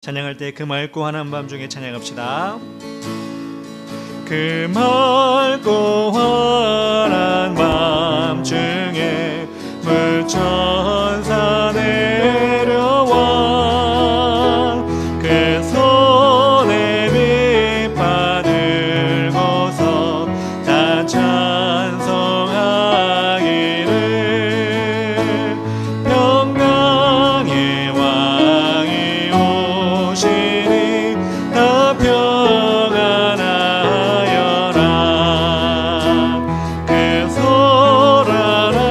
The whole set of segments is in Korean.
찬양할 때 그 맑고 환한 밤중에 찬양합시다. 그 맑고 환한 밤중에 물천사 내려와 그 손에 빛바 들고서 다 찬송하기를 평강의 왕이 오시니 다 평안하여라. 그 소란하던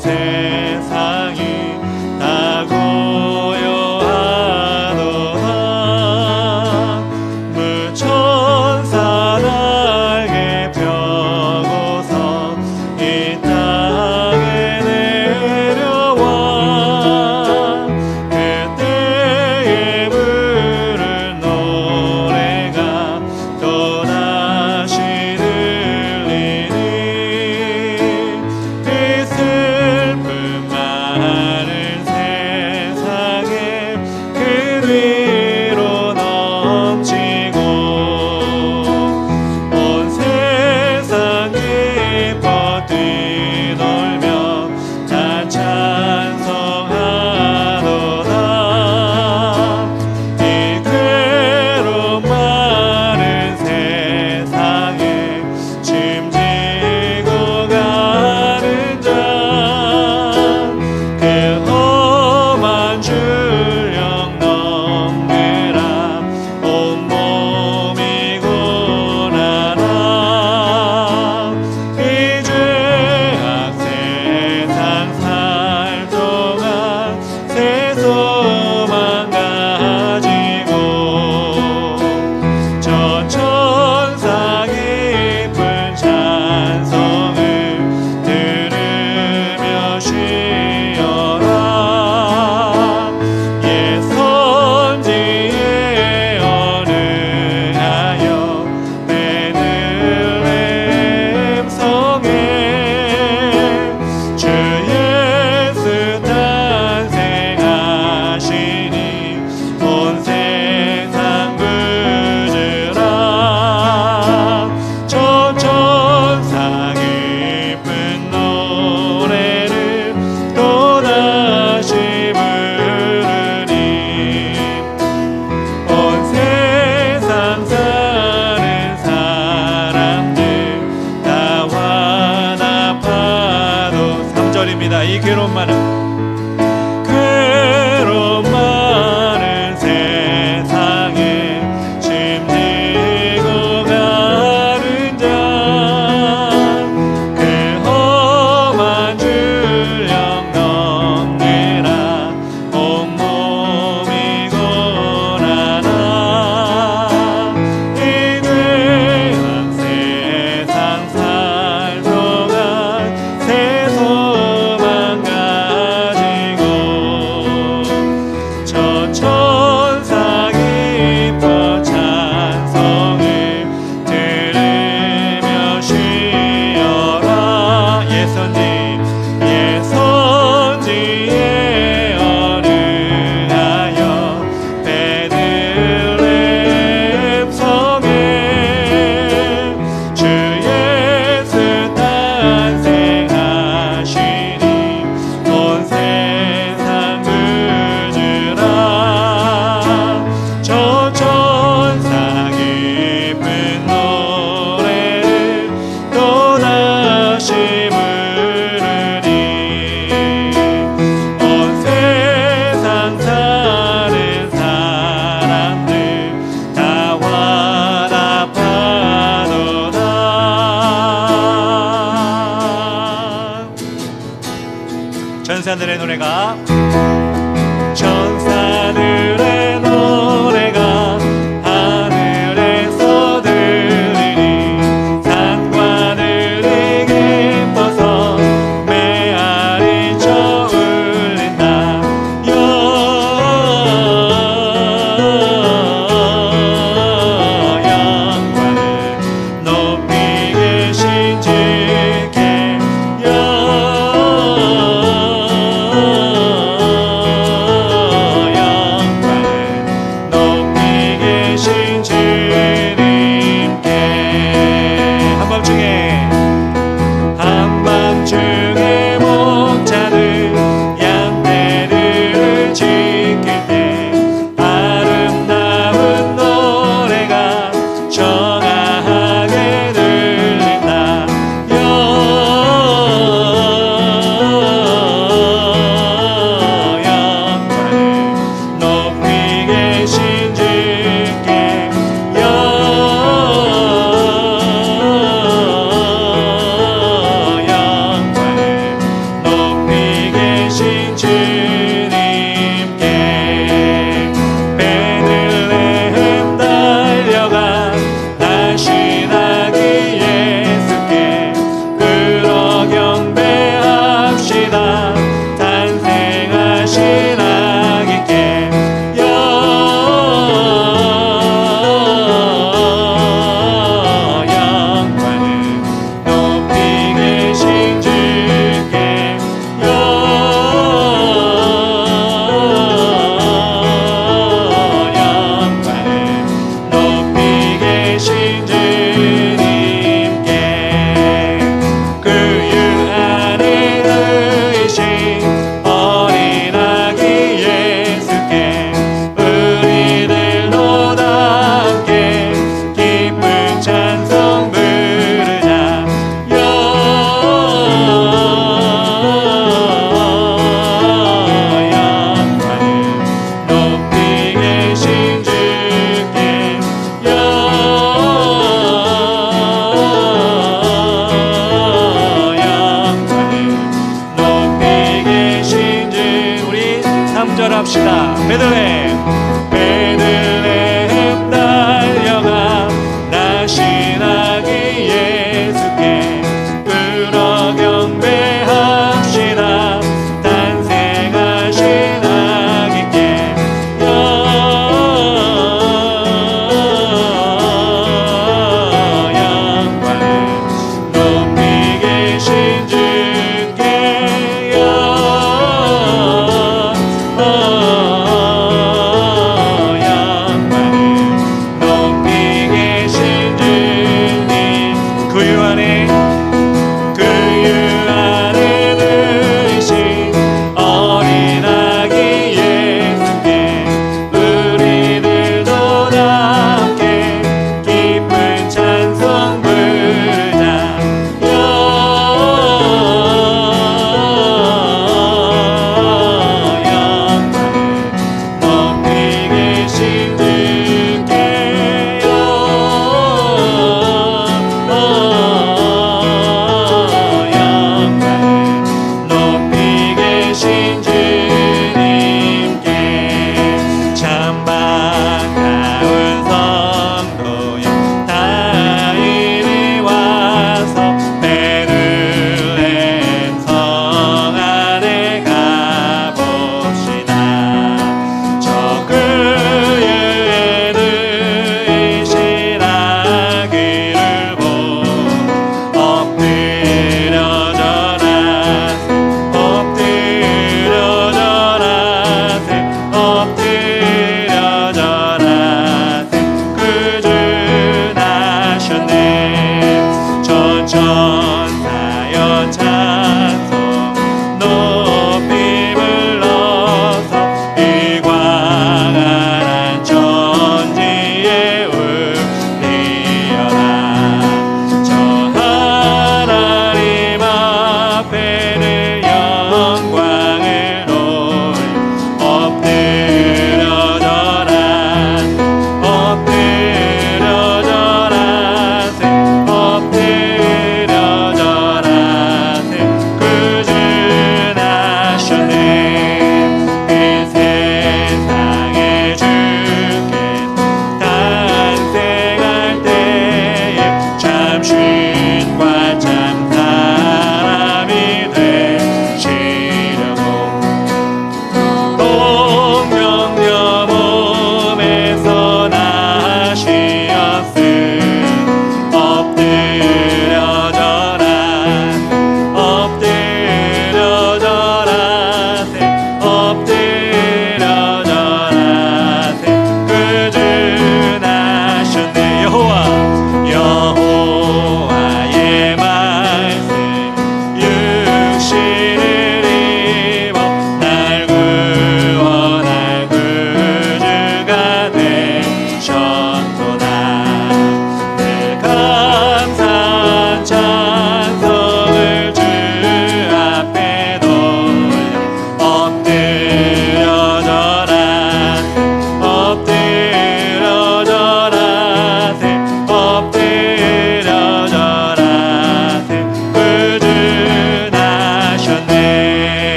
세상이 다 고요하도다. 무천사 날개 펴고서 이 땅에 내려와 그때에 부른 노래가 또다시 들리니 이 슬픔 많은 세상에 그 위로 넘치고 온 세상 기뻐 뛰놀며 다 찬송하도다. 이 괴로움 많은 세상에 짐지고 가는 자 그 험한 줄령 넘느라 온몸이 고난하 이 죄악 세상 살 동안 새 소망 가지고 저 천사 깊은 찬송을 들으며 쉬어라. 예 선지에 언능하여 베들레헴 성에 주 예수 탄생하시니 온 세상 구주라. 저 천사 깊은 노래를 또다시 부르니 온 세상 사는 사람들 다 화답하도 3절입니다. 이 괴로움 많은 세상에 짐지고 가는 자 그 험한 줄령 넘느라 온몸이 고난하 이 괴한 세상 살 동안 새 소망 가지고 저 천사 기뻐 찬송을 들으며 쉬어라. 예 선지에 언능하여 베들레헴 성에 주 예수 탄생하시니 온 세상 구주라. 저 천사 깊은 노래를 또다시 부르니 온 세상 사는 사람들 다 화답하도다. 천사들의 노래가 하늘에서 들리니 산과들이 기뻐서 메아리 쳐 울린다. 영광을 높이 계신 주께 영광을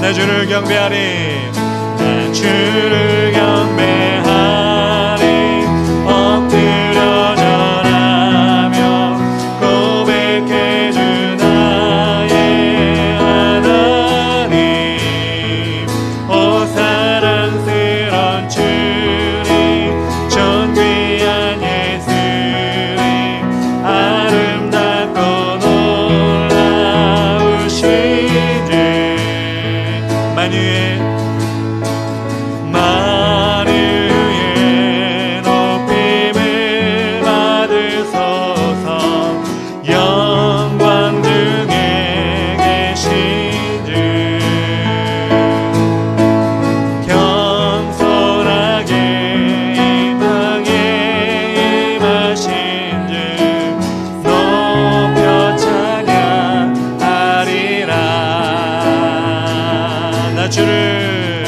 나 주를 경배하리 나 주를 경배하리 엎드려 절하며 고백해 주 나의 하나님 오 사랑스런 주님 존귀한 예수님 아름답고 놀라우신 주 만유의 높임을 받으소서 영광 중에 계신 주 겸손하게 이 땅에 임하신 주 높여 찬양하리라 나 주를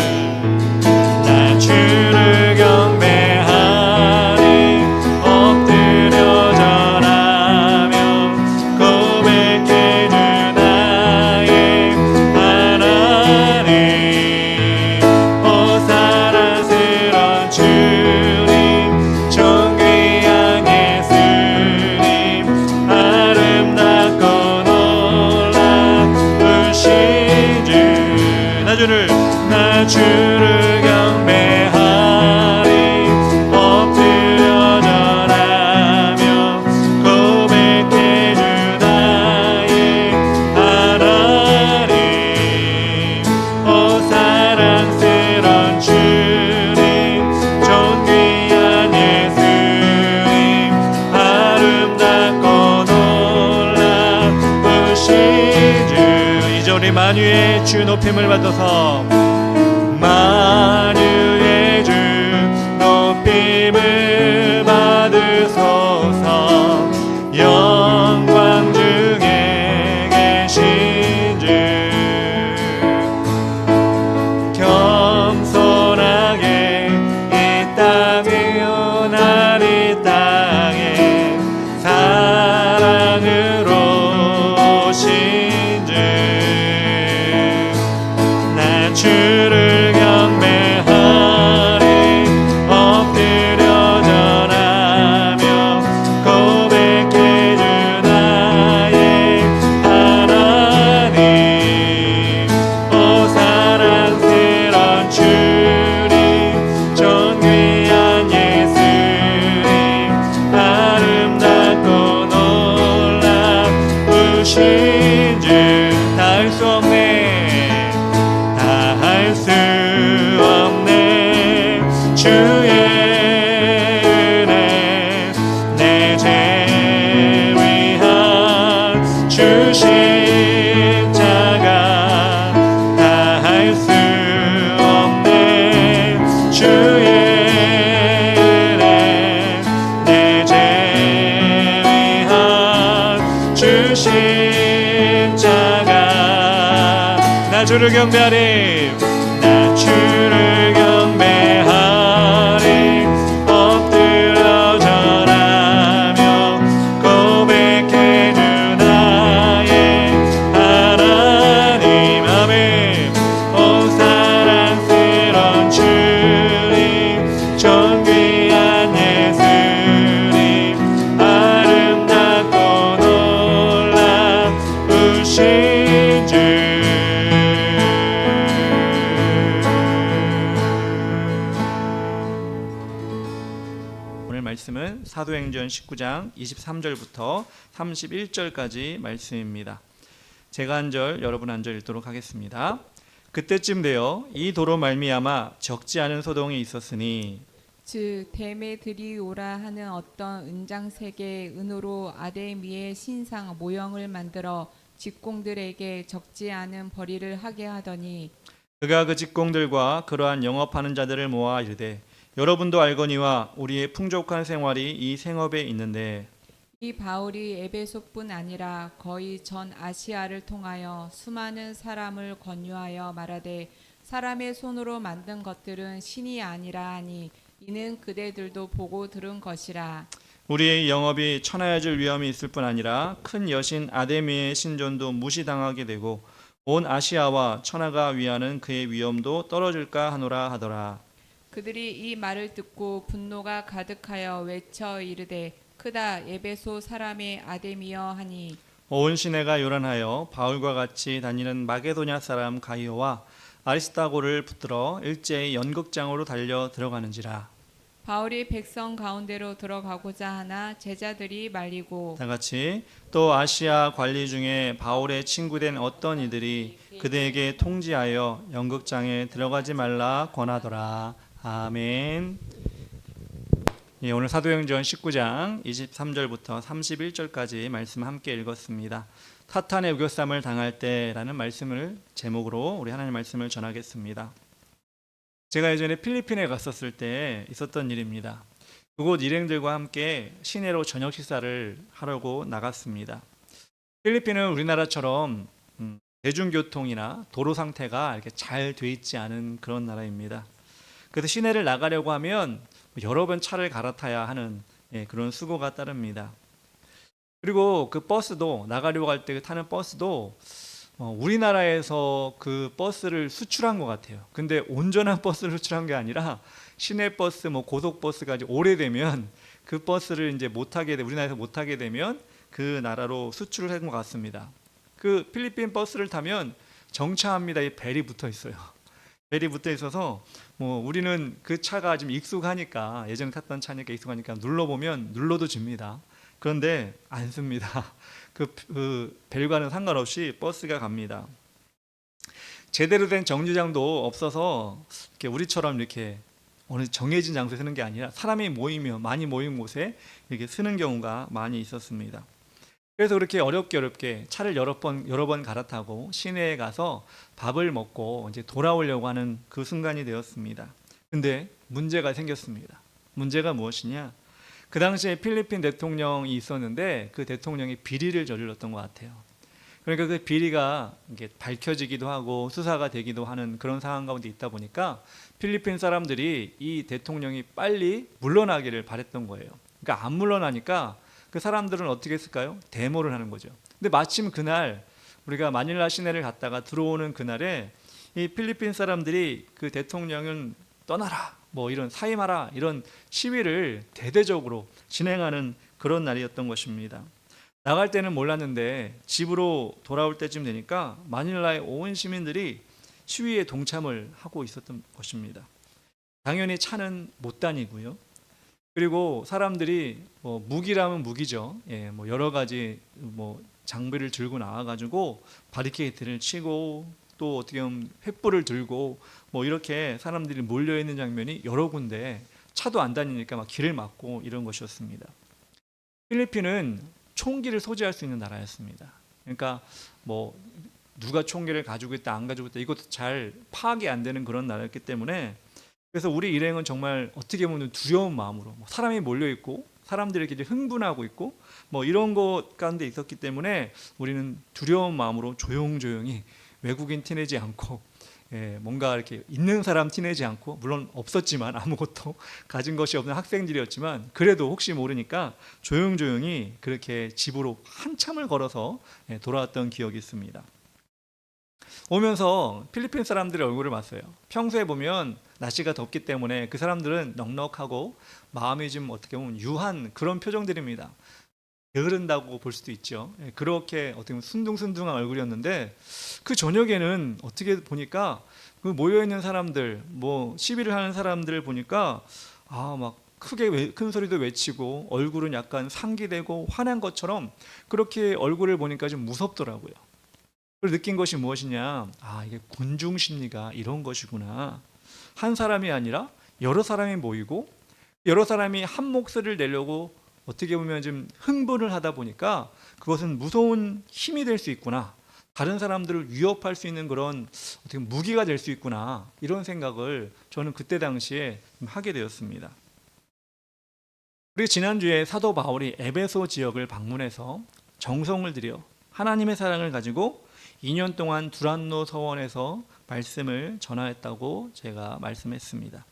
경배하리 엎드려 절하며 고백해 주 나의 하나님 오 사랑스런 주님 존귀한 예수님 아름답고 놀라우신 주 나 주를 경배하리 엎드려 절하며 고백해 주 나의 하나님 오 사랑스런 주님 존귀한 예수님 아름답고 놀라우신 주 이제 우리 만유의 주 높임을 받아서 만유의 주 높임을 받으소서 영광 중에 계신 주 겸손하게 이 땅에 오난 이 땅에 사랑으로 오신 주 나 주를 경배하리 엎드려 절하며 고백해 주 나의 하나님 오 사랑스런 주님 존귀한 예수님 아름답고 놀라우신 주 다 할 수 없네 다 할 수 없네 주의 은혜 내 죄 위한 주 십자가 다 할 수 없네 주의 은혜 내 죄 위한 주 십자가 나 주를 경배하리 나 주를 경배하리 엎드려 절하며 고백해 주 나의 하나님 아멘 오 사랑스런 주님 존귀한 예수님 아름답고 놀라우신 주 말씀은 사도행전 19장 23절부터 31절까지 말씀입니다. 제가 한 절, 여러분 한 절 읽도록 하겠습니다. 그때쯤 되어 이 도로 말미암아 적지 않은 소동이 있었으니 즉 데메드리오라 하는 어떤 은장색의 은으로 아데미의 신상 모형을 만들어 직공들에게 적지 않은 벌이를 하게 하더니 그가 그 직공들과 그러한 영업하는 자들을 모아 이르되 여러분도 알거니와 우리의 풍족한 생활이 이 생업에 있는데 이 바울이 에베소뿐 아니라 거의 전 아시아를 통하여 수많은 사람을 권유하여 말하되 사람의 손으로 만든 것들은 신이 아니라 하니 이는 그대들도 보고 들은 것이라. 우리의 영업이 천하여질 위험이 있을 뿐 아니라 큰 여신 아데미의 신전도 무시당하게 되고 온 아시아와 천하가 위하는 그의 위엄도 떨어질까 하노라 하더라. 그들이 이 말을 듣고 분노가 가득하여 외쳐 이르되 크다 에베소 사람의 아데미여 하니 온 시내가 요란하여 바울과 같이 다니는 마게도냐 사람 가이오와 아리스타고를 붙들어 일제히 연극장으로 달려 들어가는지라. 바울이 백성 가운데로 들어가고자 하나 제자들이 말리고 다 같이 또 아시아 관리 중에 바울의 친구된 어떤 이들이 그대에게 통지하여 연극장에 들어가지 말라 권하더라. 아멘. 예, 오늘 사도행전 19장 23절부터 31절까지 말씀 함께 읽었습니다. 타탄의 우겨쌈을 당할 때라는 말씀을 제목으로 우리 하나님 말씀을 전하겠습니다. 제가 예전에 필리핀에 갔었을 때 있었던 일입니다. 그곳 일행들과 함께 시내로 저녁 식사를 하려고 나갔습니다. 필리핀은 우리나라처럼 대중교통이나 도로 상태가 이렇게 잘 돼 있지 않은 그런 나라입니다. 그래서 시내를 나가려고 하면 여러 번 차를 갈아타야 하는 그런 수고가 따릅니다. 그리고 그 버스도 나가려고 할 때 타는 버스도 우리나라에서 그 버스를 수출한 것 같아요. 근데 온전한 버스를 수출한 게 아니라 시내 버스, 고속 버스가 이제 오래되면 그 버스를 이제 우리나라에서 못 타게 되면 그 나라로 수출을 한 것 같습니다. 그 필리핀 버스를 타면 정차합니다. 이 벨이 붙어 있어요. 벨이 붙어 있어서 우리는 그 차가 좀 익숙하니까 예전에 탔던 차니까 익숙하니까 눌러보면 눌러도 줍니다. 그런데 안 씁니다. 그 벨과는 상관없이 버스가 갑니다. 제대로 된 정류장도 없어서 이렇게 우리처럼 이렇게 어느 정해진 장소에 서는 게 아니라 사람이 많이 모인 곳에 이렇게 서는 경우가 많이 있었습니다. 그래서 그렇게 어렵게 차를 여러 번 갈아타고 시내에 가서 밥을 먹고 이제 돌아오려고 하는 그 순간이 되었습니다. 근데 문제가 생겼습니다. 문제가 무엇이냐? 그 당시에 필리핀 대통령이 있었는데 그 대통령이 비리를 저질렀던 것 같아요. 그러니까 그 비리가 이게 밝혀지기도 하고 수사가 되기도 하는 그런 상황 가운데 있다 보니까 필리핀 사람들이 이 대통령이 빨리 물러나기를 바랬던 거예요. 그러니까 안 물러나니까 그 사람들은 어떻게 했을까요? 데모를 하는 거죠. 근데 마침 그날 우리가 마닐라 시내를 갔다가 들어오는 그날에 이 필리핀 사람들이 그 대통령은 떠나라, 이런 사임하라 이런 시위를 대대적으로 진행하는 그런 날이었던 것입니다. 나갈 때는 몰랐는데 집으로 돌아올 때쯤 되니까 마닐라의 온 시민들이 시위에 동참을 하고 있었던 것입니다. 당연히 차는 못 다니고요. 그리고 사람들이 무기라면 무기죠. 여러 가지 장비를 들고 나와가지고 바리케이트를 치고 또 어떻게 보면 횃불을 들고 이렇게 사람들이 몰려 있는 장면이 여러 군데 차도 안 다니니까 막 길을 막고 이런 것이었습니다. 필리핀은 총기를 소지할 수 있는 나라였습니다. 그러니까 누가 총기를 가지고 있다 안 가지고 있다 이것도 잘 파악이 안 되는 그런 나라였기 때문에 그래서 우리 일행은 정말 어떻게 보면 두려운 마음으로 사람이 몰려 있고 사람들이 이렇게 흥분하고 있고 이런 것 가운데 있었기 때문에 우리는 두려운 마음으로 조용조용히 외국인 티내지 않고 뭔가 이렇게 있는 사람 티내지 않고 물론 없었지만 아무것도 가진 것이 없는 학생들이었지만 그래도 혹시 모르니까 조용조용히 그렇게 집으로 한참을 걸어서 돌아왔던 기억이 있습니다. 오면서 필리핀 사람들의 얼굴을 봤어요. 평소에 보면 날씨가 덥기 때문에 그 사람들은 넉넉하고 마음이 좀 어떻게 보면 유한 그런 표정들입니다. 게으른다고 볼 수도 있죠. 그렇게 어떻게 보면 순둥순둥한 얼굴이었는데 그 저녁에는 어떻게 보니까 그 모여있는 사람들 시위를 하는 사람들을 보니까 막 크게 큰 소리도 외치고 얼굴은 약간 상기되고 화난 것처럼 그렇게 얼굴을 보니까 좀 무섭더라고요. 그걸 느낀 것이 무엇이냐? 이게 군중 심리가 이런 것이구나. 한 사람이 아니라 여러 사람이 모이고 여러 사람이 한 목소리를 내려고 어떻게 보면 좀 흥분을 하다 보니까 그것은 무서운 힘이 될 수 있구나. 다른 사람들을 위협할 수 있는 그런 어떻게 무기가 될 수 있구나. 이런 생각을 저는 그때 당시에 하게 되었습니다. 그리고 지난주에 사도 바울이 에베소 지역을 방문해서 정성을 들여 하나님의 사랑을 가지고 2년 동안 두란노 서원에서 말씀을 전하였다고 제가 말씀했습니다.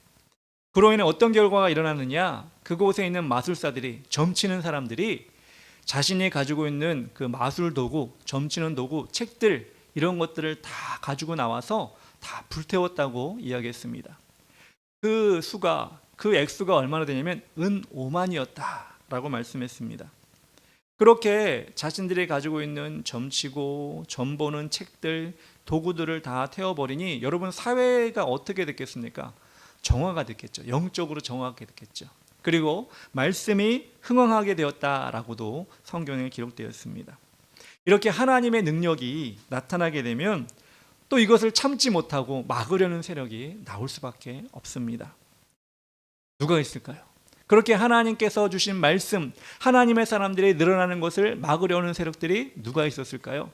그로 인해 어떤 결과가 일어나느냐? 그곳에 있는 마술사들이, 점치는 사람들이 자신이 가지고 있는 그 마술 도구, 점치는 도구, 책들 이런 것들을 다 가지고 나와서 다 불태웠다고 이야기했습니다. 그 수가, 그 액수가 얼마나 되냐면 은 5만이었다라고 말씀했습니다. 그렇게 자신들이 가지고 있는 점치고 점보는 책들, 도구들을 다 태워버리니 여러분 사회가 어떻게 됐겠습니까? 정화가 됐겠죠. 영적으로 정화하게 됐겠죠. 그리고 말씀이 흥황하게 되었다라고도 성경에 기록되어 있습니다. 이렇게 하나님의 능력이 나타나게 되면 또 이것을 참지 못하고 막으려는 세력이 나올 수밖에 없습니다. 누가 있을까요? 그렇게 하나님께서 주신 말씀, 하나님의 사람들이 늘어나는 것을 막으려는 세력들이 누가 있었을까요?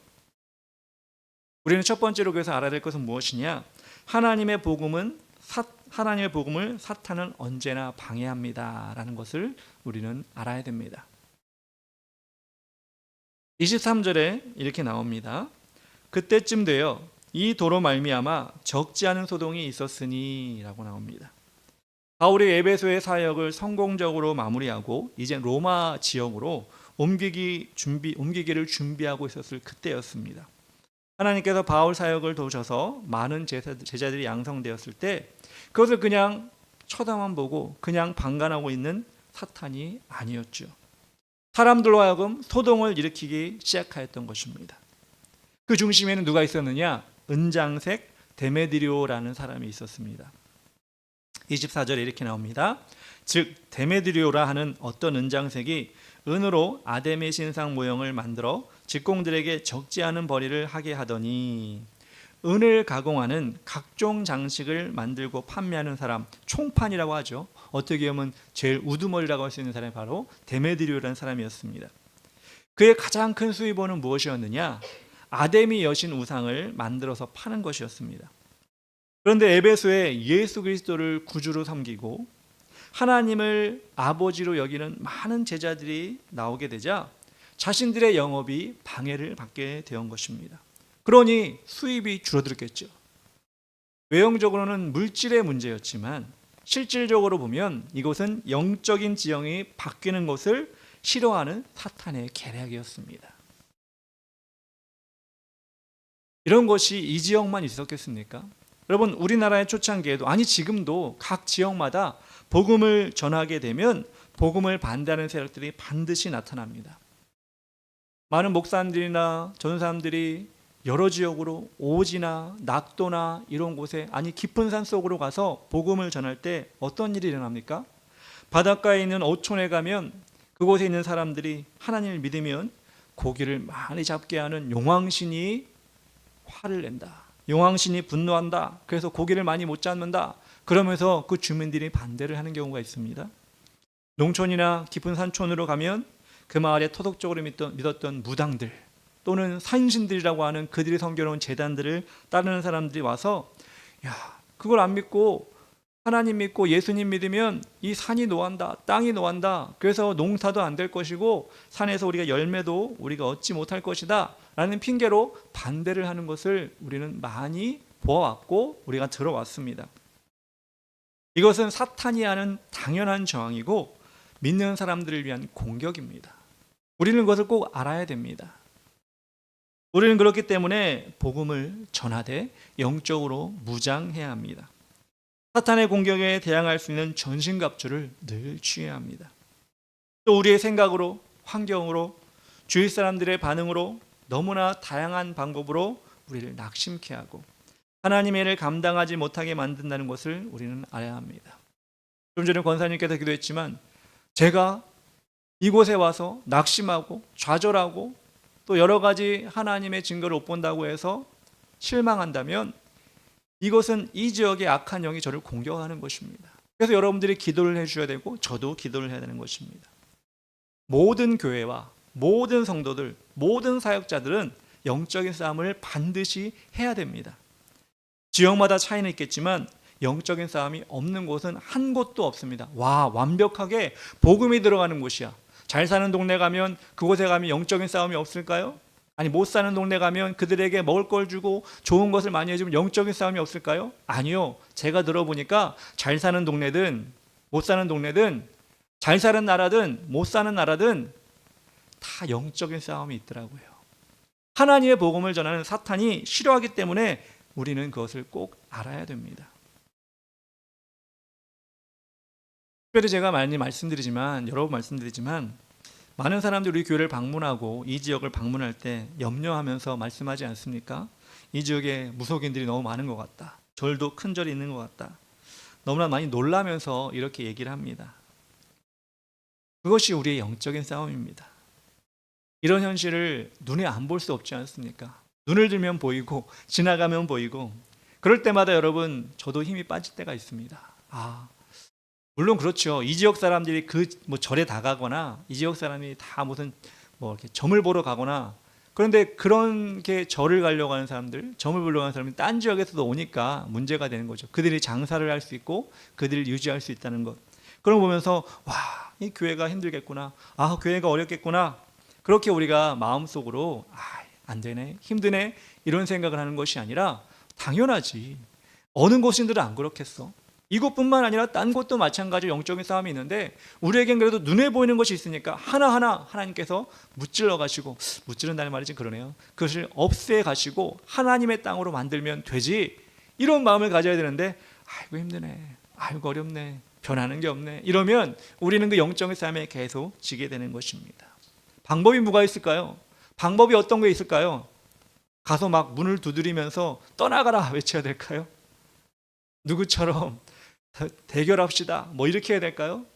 우리는 첫 번째로 그래서 알아야 될 것은 무엇이냐? 하나님의 복음을 사탄은 언제나 방해합니다 라는 것을 우리는 알아야 됩니다. 23절에 이렇게 나옵니다. 그때쯤 되어 이 도로 말미암아 적지 않은 소동이 있었으니 라고 나옵니다. 바울이 에베소의 사역을 성공적으로 마무리하고 이제 로마 지역으로 옮기기를 준비하고 있었을 그때였습니다. 하나님께서 바울 사역을 도우셔서 많은 제자들이 양성되었을 때 그것을 그냥 쳐다만 보고 그냥 방관하고 있는 사탄이 아니었죠. 사람들로 하여금 소동을 일으키기 시작하였던 것입니다. 그 중심에는 누가 있었느냐? 은장색 데메드리오라는 사람이 있었습니다. 24절에 이렇게 나옵니다. 즉 데메드리오라 하는 어떤 은장색이 은으로 아데미 신상 모형을 만들어 직공들에게 적지 않은 벌이를 하게 하더니, 은을 가공하는 각종 장식을 만들고 판매하는 사람, 총판이라고 하죠. 어떻게 보면 제일 우두머리라고 할 수 있는 사람이 바로 데메드리오라는 사람이었습니다. 그의 가장 큰 수입원은 무엇이었느냐? 아데미 여신 우상을 만들어서 파는 것이었습니다. 그런데 에베소에 예수 그리스도를 구주로 섬기고 하나님을 아버지로 여기는 많은 제자들이 나오게 되자 자신들의 영업이 방해를 받게 된 것입니다. 그러니 수입이 줄어들겠죠. 외형적으로는 물질의 문제였지만 실질적으로 보면 이것은 영적인 지형이 바뀌는 것을 싫어하는 사탄의 계략이었습니다. 이런 것이 이 지역만 있었겠습니까? 여러분, 우리나라의 초창기에도, 아니 지금도 각 지역마다 복음을 전하게 되면 복음을 반대하는 세력들이 반드시 나타납니다. 많은 목사님들이나 전사님들이 여러 지역으로 오지나 낙도나 이런 곳에, 아니 깊은 산 속으로 가서 복음을 전할 때 어떤 일이 일어납니까? 바닷가에 있는 어촌에 가면 그곳에 있는 사람들이 하나님을 믿으면 고기를 많이 잡게 하는 용왕신이 화를 낸다. 용왕신이 분노한다. 그래서 고기를 많이 못 잡는다. 그러면서 그 주민들이 반대를 하는 경우가 있습니다. 농촌이나 깊은 산촌으로 가면 그 마을에 토속적으로 믿었던 무당들 또는 산신들이라고 하는 그들이 섬겨놓은 제단들을 따르는 사람들이 와서, 야, 그걸 안 믿고 하나님 믿고 예수님 믿으면 이 산이 노한다, 땅이 노한다. 그래서 농사도 안 될 것이고 산에서 우리가 열매도 우리가 얻지 못할 것이다 라는 핑계로 반대를 하는 것을 우리는 많이 보아왔고 우리가 들어왔습니다. 이것은 사탄이 하는 당연한 저항이고 믿는 사람들을 위한 공격입니다. 우리는 그것을 꼭 알아야 됩니다. 우리는 그렇기 때문에 복음을 전하되 영적으로 무장해야 합니다. 사탄의 공격에 대항할 수 있는 전신갑주를 늘 취해야 합니다. 또 우리의 생각으로, 환경으로, 주위 사람들의 반응으로 너무나 다양한 방법으로 우리를 낙심케 하고 하나님의 일을 감당하지 못하게 만든다는 것을 우리는 알아야 합니다. 좀 전에 권사님께서 기도했지만 제가 이곳에 와서 낙심하고 좌절하고 또 여러 가지 하나님의 증거를 못 본다고 해서 실망한다면 이것은 이 지역의 악한 영이 저를 공격하는 것입니다. 그래서 여러분들이 기도를 해주셔야 되고 저도 기도를 해야 되는 것입니다. 모든 교회와 모든 성도들, 모든 사역자들은 영적인 싸움을 반드시 해야 됩니다. 지역마다 차이는 있겠지만 영적인 싸움이 없는 곳은 한 곳도 없습니다. 와, 완벽하게 복음이 들어가는 곳이야. 잘 사는 동네 가면, 그곳에 가면 영적인 싸움이 없을까요? 아니, 못 사는 동네 가면 그들에게 먹을 걸 주고 좋은 것을 많이 해주면 영적인 싸움이 없을까요? 아니요. 제가 들어보니까 잘 사는 동네든 못 사는 동네든 잘 사는 나라든 못 사는 나라든 다 영적인 싸움이 있더라고요. 하나님의 복음을 전하는 사탄이 싫어하기 때문에 우리는 그것을 꼭 알아야 됩니다. 특별히 제가 많이 여러 번 말씀드리지만 많은 사람들이 우리 교회를 방문하고 이 지역을 방문할 때 염려하면서 말씀하지 않습니까? 이 지역에 무속인들이 너무 많은 것 같다. 절도 큰 절이 있는 것 같다. 너무나 많이 놀라면서 이렇게 얘기를 합니다. 그것이 우리의 영적인 싸움입니다. 이런 현실을 눈에 안 볼 수 없지 않습니까? 눈을 들면 보이고 지나가면 보이고 그럴 때마다 여러분 저도 힘이 빠질 때가 있습니다. 물론 그렇죠. 이 지역 사람들이 절에 다 가거나 이 지역 사람이 다 무슨 이렇게 점을 보러 가거나 그런데 그렇게 절을 가려고 하는 사람들, 점을 보려고 하는 사람이 딴 지역에서도 오니까 문제가 되는 거죠. 그들이 장사를 할 수 있고 그들을 유지할 수 있다는 것. 그런 거 보면서 이 교회가 힘들겠구나. 교회가 어렵겠구나. 그렇게 우리가 마음속으로 안 되네, 힘드네 이런 생각을 하는 것이 아니라 당연하지. 어느 곳인들은 안 그렇겠어. 이곳뿐만 아니라 딴 곳도 마찬가지로 영적인 싸움이 있는데 우리에겐 그래도 눈에 보이는 것이 있으니까 하나하나 하나님께서 무찔러 가시고, 무찌른다는 말이 좀 그러네요. 그것을 없애 가시고 하나님의 땅으로 만들면 되지. 이런 마음을 가져야 되는데 아이고 힘드네, 아이고 어렵네, 변하는 게 없네 이러면 우리는 그 영적인 싸움에 계속 지게 되는 것입니다. 방법이 뭐가 있을까요? 방법이 어떤 게 있을까요? 가서 막 문을 두드리면서 떠나가라 외쳐야 될까요? 누구처럼 대결합시다 이렇게 해야 될까요?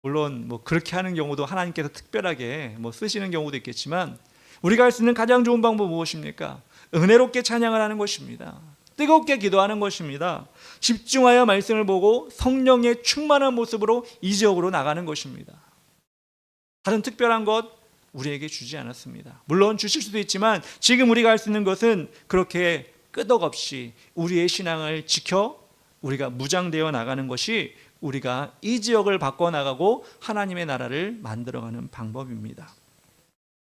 물론 그렇게 하는 경우도 하나님께서 특별하게 쓰시는 경우도 있겠지만 우리가 할 수 있는 가장 좋은 방법은 무엇입니까? 은혜롭게 찬양을 하는 것입니다. 뜨겁게 기도하는 것입니다. 집중하여 말씀을 보고 성령의 충만한 모습으로 이 지역으로 나가는 것입니다. 다른 특별한 것 우리에게 주지 않았습니다. 물론 주실 수도 있지만 지금 우리가 할 수 있는 것은 그렇게 끄덕없이 우리의 신앙을 지켜 우리가 무장되어 나가는 것이 우리가 이 지역을 바꿔나가고 하나님의 나라를 만들어가는 방법입니다.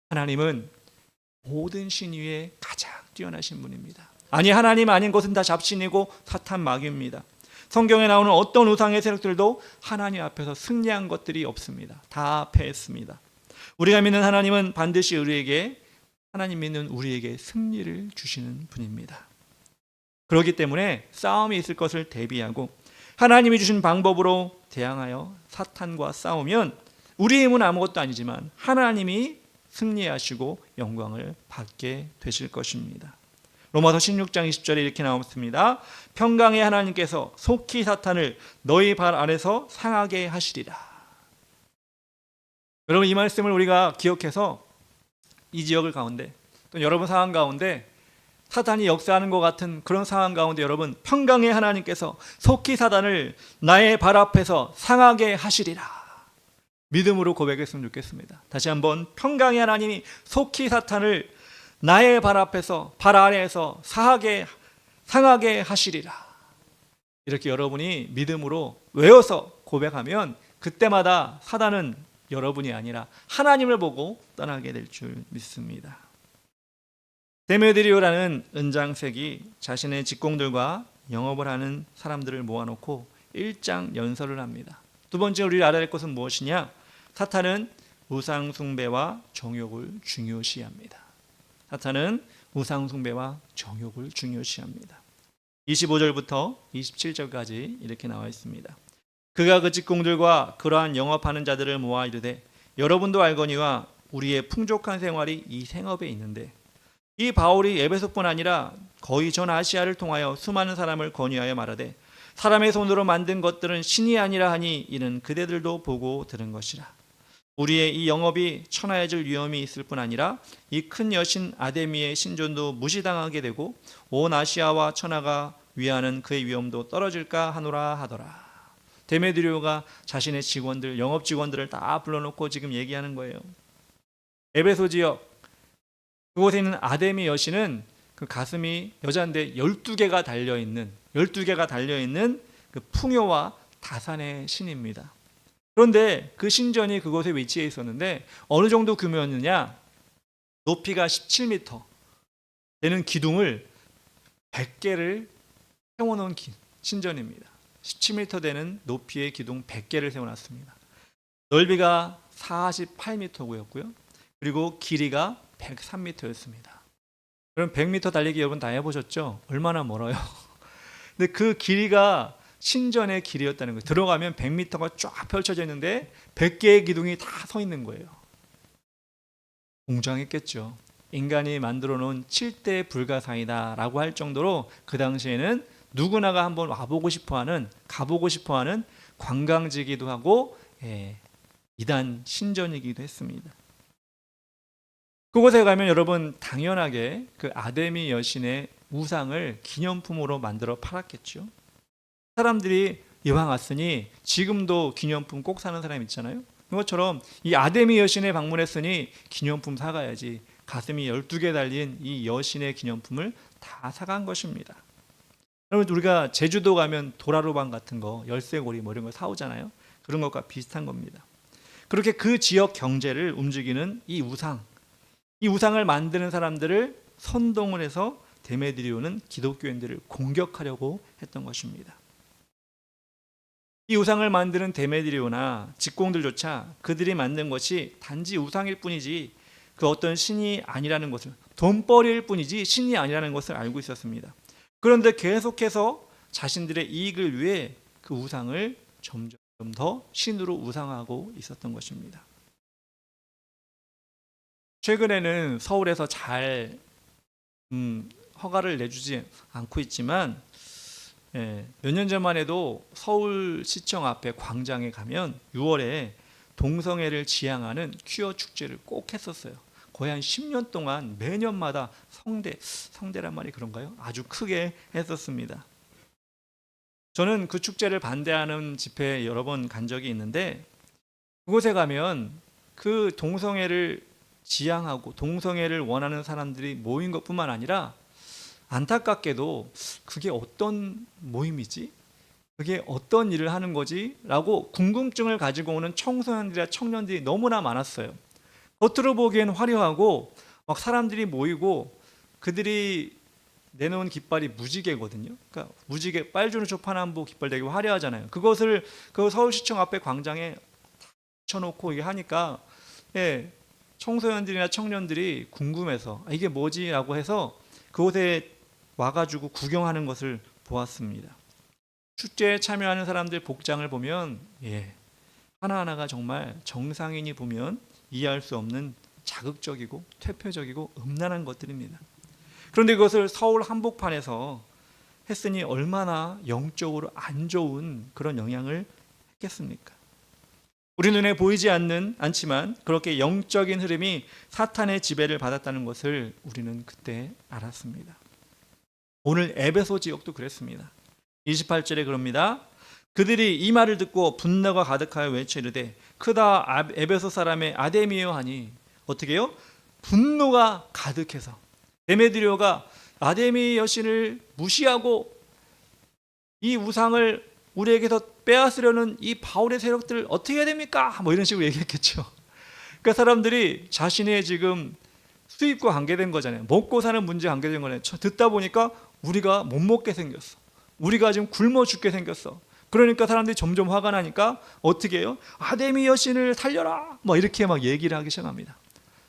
하나님은 모든 신 위에 가장 뛰어나신 분입니다. 하나님 아닌 것은 다 잡신이고 사탄 마귀입니다. 성경에 나오는 어떤 우상의 세력들도 하나님 앞에서 승리한 것들이 없습니다. 다 패했습니다. 우리가 믿는 하나님은 반드시 하나님 믿는 우리에게 승리를 주시는 분입니다. 그렇기 때문에 싸움이 있을 것을 대비하고 하나님이 주신 방법으로 대항하여 사탄과 싸우면 우리의 힘은 아무것도 아니지만 하나님이 승리하시고 영광을 받게 되실 것입니다. 로마서 16장 20절에 이렇게 나옵니다. 평강의 하나님께서 속히 사탄을 너희 발 아래서 상하게 하시리라. 여러분 이 말씀을 우리가 기억해서 이 지역을 가운데 또 여러분 상황 가운데 사탄이 역사하는 것 같은 그런 상황 가운데 여러분 평강의 하나님께서 속히 사탄을 나의 발 앞에서 상하게 하시리라. 믿음으로 고백했으면 좋겠습니다. 다시 한번 평강의 하나님이 속히 사탄을 나의 발 앞에서 발 아래에서 상하게 하시리라. 이렇게 여러분이 믿음으로 외워서 고백하면 그때마다 사탄은 여러분이 아니라 하나님을 보고 떠나게 될 줄 믿습니다. 데메드리오라는 은장색이 자신의 직공들과 영업을 하는 사람들을 모아놓고 일장 연설을 합니다. 두 번째 우리가 알아야 할 것은 무엇이냐? 사탄은 우상 숭배와 정욕을 중요시합니다. 사탄은 우상 숭배와 정욕을 중요시합니다. 25절부터 27절까지 이렇게 나와 있습니다. 그가 그 직공들과 그러한 영업하는 자들을 모아 이르되 여러분도 알거니와 우리의 풍족한 생활이 이 생업에 있는데 이 바울이 에베소뿐 아니라 거의 전 아시아를 통하여 수많은 사람을 권유하여 말하되 사람의 손으로 만든 것들은 신이 아니라 하니 이는 그대들도 보고 들은 것이라. 우리의 이 영업이 천하해질 위험이 있을 뿐 아니라 이 큰 여신 아데미의 신존도 무시당하게 되고 온 아시아와 천하가 위하는 그의 위험도 떨어질까 하노라 하더라. 데메드리오가 자신의 직원들, 영업 직원들을 다 불러놓고 지금 얘기하는 거예요. 에베소 지역 그곳에 있는 아데미 여신은 그 가슴이 여자인데 12개가 달려있는 그 풍요와 다산의 신입니다. 그런데 그 신전이 그곳에 위치해 있었는데 어느 정도 규모였느냐? 높이가 17m 되는 기둥을 100개를 세워놓은 신전입니다. 17m 되는 높이의 기둥 100개를 세워놨습니다. 넓이가 48m고였고요. 그리고 길이가 103m였습니다. 그럼 100m 달리기 여러분 다 해보셨죠? 얼마나 멀어요? 근데 그 길이가 신전의 길이었다는 거예요. 들어가면 100m가 쫙 펼쳐져 있는데 100개의 기둥이 다 서 있는 거예요. 웅장했겠죠. 인간이 만들어 놓은 7대 불가사의다라고 할 정도로 그 당시에는 누구나가 한번 와보고 싶어하는, 가보고 싶어하는 관광지이기도 하고 이단 신전이기도 했습니다. 그곳에 가면 여러분 당연하게 그 아데미 여신의 우상을 기념품으로 만들어 팔았겠죠. 사람들이 이왕 왔으니 지금도 기념품 꼭 사는 사람 있잖아요. 그것처럼 이 아데미 여신에 방문했으니 기념품 사가야지. 가슴이 12개 달린 이 여신의 기념품을 다 사간 것입니다. 여러분 우리가 제주도 가면 도라로방 같은 거, 열쇠고리 뭐 이런 거 사오잖아요. 그런 것과 비슷한 겁니다. 그렇게 그 지역 경제를 움직이는 이 우상을 만드는 사람들을 선동을 해서 데메드리오는 기독교인들을 공격하려고 했던 것입니다. 이 우상을 만드는 데메드리오나 직공들조차 그들이 만든 것이 단지 우상일 뿐이지 그 어떤 신이 아니라는 것을, 돈벌이일 뿐이지 신이 아니라는 것을 알고 있었습니다. 그런데 계속해서 자신들의 이익을 위해 그 우상을 점점 더 신으로 우상하고 있었던 것입니다. 최근에는 서울에서 잘 허가를 내주지 않고 있지만 몇 년 전만 해도 서울시청 앞에 광장에 가면 6월에 동성애를 지향하는 퀴어 축제를 꼭 했었어요. 거의 한 10년 동안 매년마다 성대란 말이 그런가요? 아주 크게 했었습니다. 저는 그 축제를 반대하는 집회에 여러 번 간 적이 있는데 그곳에 가면 그 동성애를 지향하고 동성애를 원하는 사람들이 모인 것뿐만 아니라 안타깝게도 그게 어떤 모임이지? 그게 어떤 일을 하는 거지? 라고 궁금증을 가지고 오는 청소년들이나 청년들이 너무나 많았어요. 겉으로 보기엔 화려하고 막 사람들이 모이고 그들이 내놓은 깃발이 무지개거든요. 그러니까 무지개, 빨주노 조파남보 깃발 되게 화려하잖아요. 그것을 그 서울시청 앞에 광장에 붙여놓고 이게 하니까 청소년들이나 청년들이 궁금해서 이게 뭐지라고 해서 그곳에 와가지고 구경하는 것을 보았습니다. 축제에 참여하는 사람들 복장을 보면 하나하나가 정말 정상인이 보면 이해할 수 없는 자극적이고 퇴폐적이고 음란한 것들입니다. 그런데 그것을 서울 한복판에서 했으니 얼마나 영적으로 안 좋은 그런 영향을 했겠습니까? 우리 눈에 보이지 않지만 그렇게 영적인 흐름이 사탄의 지배를 받았다는 것을 우리는 그때 알았습니다. 오늘 에베소 지역도 그랬습니다. 28절에 그럽니다. 그들이 이 말을 듣고 분노가 가득하여 외쳐 이르되 크다 에베소 사람의 아데미여 하니 어떻게 해요? 분노가 가득해서 데메드리오가 아데미 여신을 무시하고 이 우상을 우리에게서 빼앗으려는 이 바울의 세력들을 어떻게 해야 됩니까? 뭐 이런 식으로 얘기했겠죠. 그러니까 사람들이 자신의 지금 수입과 관계된 거잖아요. 먹고 사는 문제에 관계된 거잖아요. 듣다 보니까 우리가 못 먹게 생겼어. 우리가 지금 굶어 죽게 생겼어. 그러니까 사람들이 점점 화가 나니까 어떻게 해요? 아데미 여신을 살려라! 뭐 이렇게 막 얘기를 하기 시작합니다.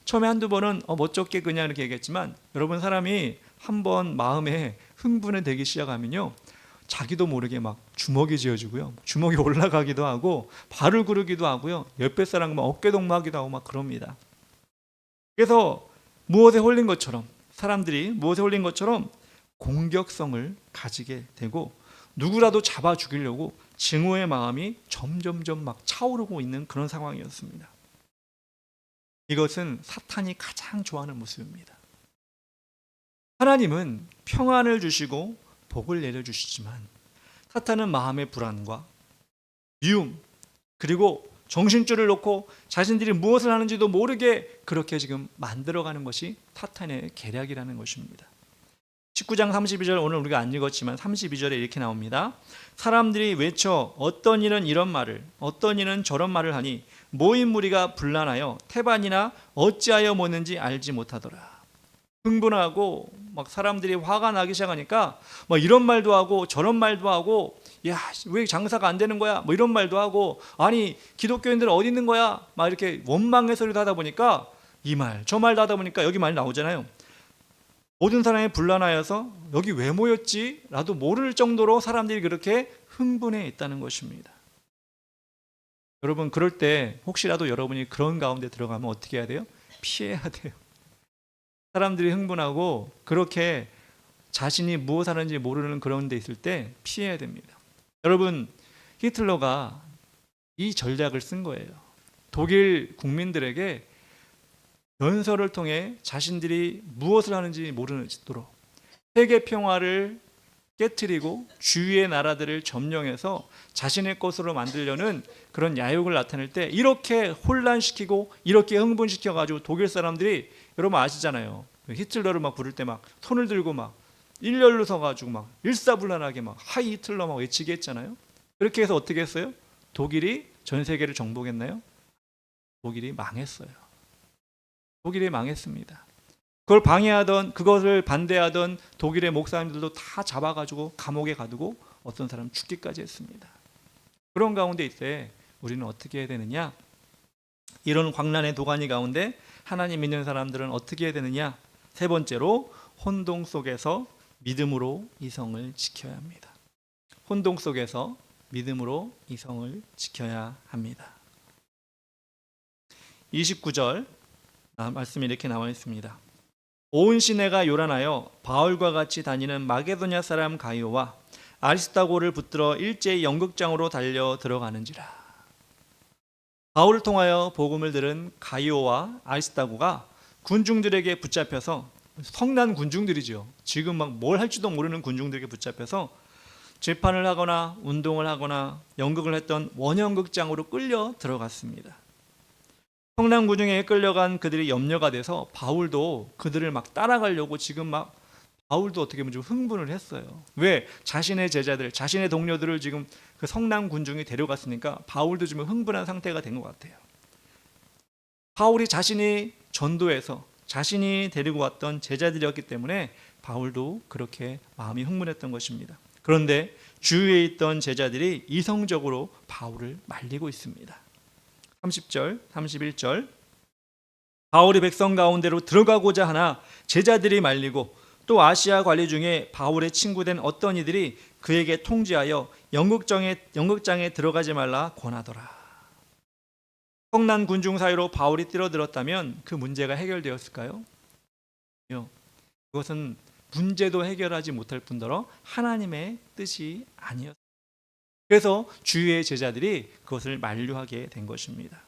처음에 한두 번은 멋쩍게 그냥 이렇게 얘기했지만 여러분 사람이 한번 마음에 흥분이 되기 시작하면요. 자기도 모르게 막 주먹이 쥐어지고요. 주먹이 올라가기도 하고 발을 구르기도 하고요. 옆에 사람과 어깨동무하기도 하고 막 그럽니다. 그래서 무엇에 홀린 것처럼 사람들이 무엇에 홀린 것처럼 공격성을 가지게 되고 누구라도 잡아 죽이려고 증오의 마음이 점점점 막 차오르고 있는 그런 상황이었습니다. 이것은 사탄이 가장 좋아하는 모습입니다. 하나님은 평안을 주시고 복을 내려주시지만 사탄은 마음의 불안과 미움 그리고 정신줄을 놓고 자신들이 무엇을 하는지도 모르게 그렇게 지금 만들어가는 것이 사탄의 계략이라는 것입니다. 19장 32절 오늘 우리가 안 읽었지만 32절에 이렇게 나옵니다. 사람들이 외쳐 어떤 이는 이런 말을 어떤 이는 저런 말을 하니 모인 무리가 분란하여 태반이나 어찌하여 모는지 알지 못하더라. 흥분하고 막 사람들이 화가 나기 시작하니까 막 이런 말도 하고 저런 말도 하고 야, 왜 장사가 안 되는 거야? 뭐 이런 말도 하고 아니 기독교인들은 어디 있는 거야? 막 이렇게 원망의 소리도 하다 보니까 이 말 저 말도 하다 보니까 여기 말이 나오잖아요. 모든 사람이 불란하여서 여기 왜 모였지? 라도 모를 정도로 사람들이 그렇게 흥분해 있다는 것입니다. 여러분, 그럴 때 혹시라도 여러분이 그런 가운데 들어가면 어떻게 해야 돼요? 피해야 돼요. 사람들이 흥분하고 그렇게 자신이 무엇 하는지 모르는 그런 데 있을 때 피해야 됩니다. 여러분, 히틀러가 이 전략을 쓴 거예요. 독일 국민들에게 연설을 통해 자신들이 무엇을 하는지 모르도록 세계 평화를 깨트리고 주위의 나라들을 점령해서 자신의 것으로 만들려는 그런 야욕을 나타낼 때 이렇게 혼란시키고 이렇게 흥분시켜가지고 독일 사람들이, 여러분 아시잖아요, 히틀러를 막 부를 때 막 손을 들고 막 일렬로 서가지고 막 일사불란하게 막 하이 히틀러 막 외치게 했잖아요. 그렇게 해서 어떻게 했어요? 독일이 전 세계를 정복했나요? 독일이 망했어요. 독일이 망했습니다. 그걸 방해하던, 그것을 반대하던 독일의 목사님들도 다 잡아가지고 감옥에 가두고 어떤 사람 죽기까지 했습니다. 그런 가운데 있을 우리는 어떻게 해야 되느냐? 이런 광란의 도가니 가운데 하나님 믿는 사람들은 어떻게 해야 되느냐? 세 번째로, 혼동 속에서 믿음으로 이성을 지켜야 합니다. 혼동 속에서 믿음으로 이성을 지켜야 합니다. 29절 말씀이 이렇게 나와 있습니다. 온 시내가 요란하여 바울과 같이 다니는 마게도냐 사람 가이오와 아리스타고를 붙들어 일제히 연극장으로 달려 들어가는지라. 바울을 통하여 복음을 들은 가이오와 아리스타고가 군중들에게 붙잡혀서, 성난 군중들이죠. 지금 막 뭘 할지도 모르는 군중들에게 붙잡혀서 재판을 하거나 운동을 하거나 연극을 했던 원연극장으로 끌려 들어갔습니다. 성난 군중에 끌려간 그들이 염려가 돼서 바울도 그들을 막 따라가려고 지금 막 바울도 어떻게 보면 좀 흥분을 했어요. 왜? 자신의 제자들, 자신의 동료들을 지금 그 성난 군중이 데려갔으니까 바울도 지금 흥분한 상태가 된 것 같아요. 바울이 자신이 전도해서 자신이 데리고 왔던 제자들이었기 때문에 바울도 그렇게 마음이 흥분했던 것입니다. 그런데 주위에 있던 제자들이 이성적으로 바울을 말리고 있습니다. 30절, 31절. 바울이 백성 가운데로 들어가고자 하나 제자들이 말리고 또 아시아 관리 중에 바울의 친구된 어떤 이들이 그에게 통지하여 연극장에 들어가지 말라 권하더라. 성난 군중 사이로 바울이 뛰어들었다면 그 문제가 해결되었을까요? 그것은 문제도 해결하지 못할 뿐더러 하나님의 뜻이 아니었습니다. 그래서 주위의 제자들이 그것을 만류하게 된 것입니다.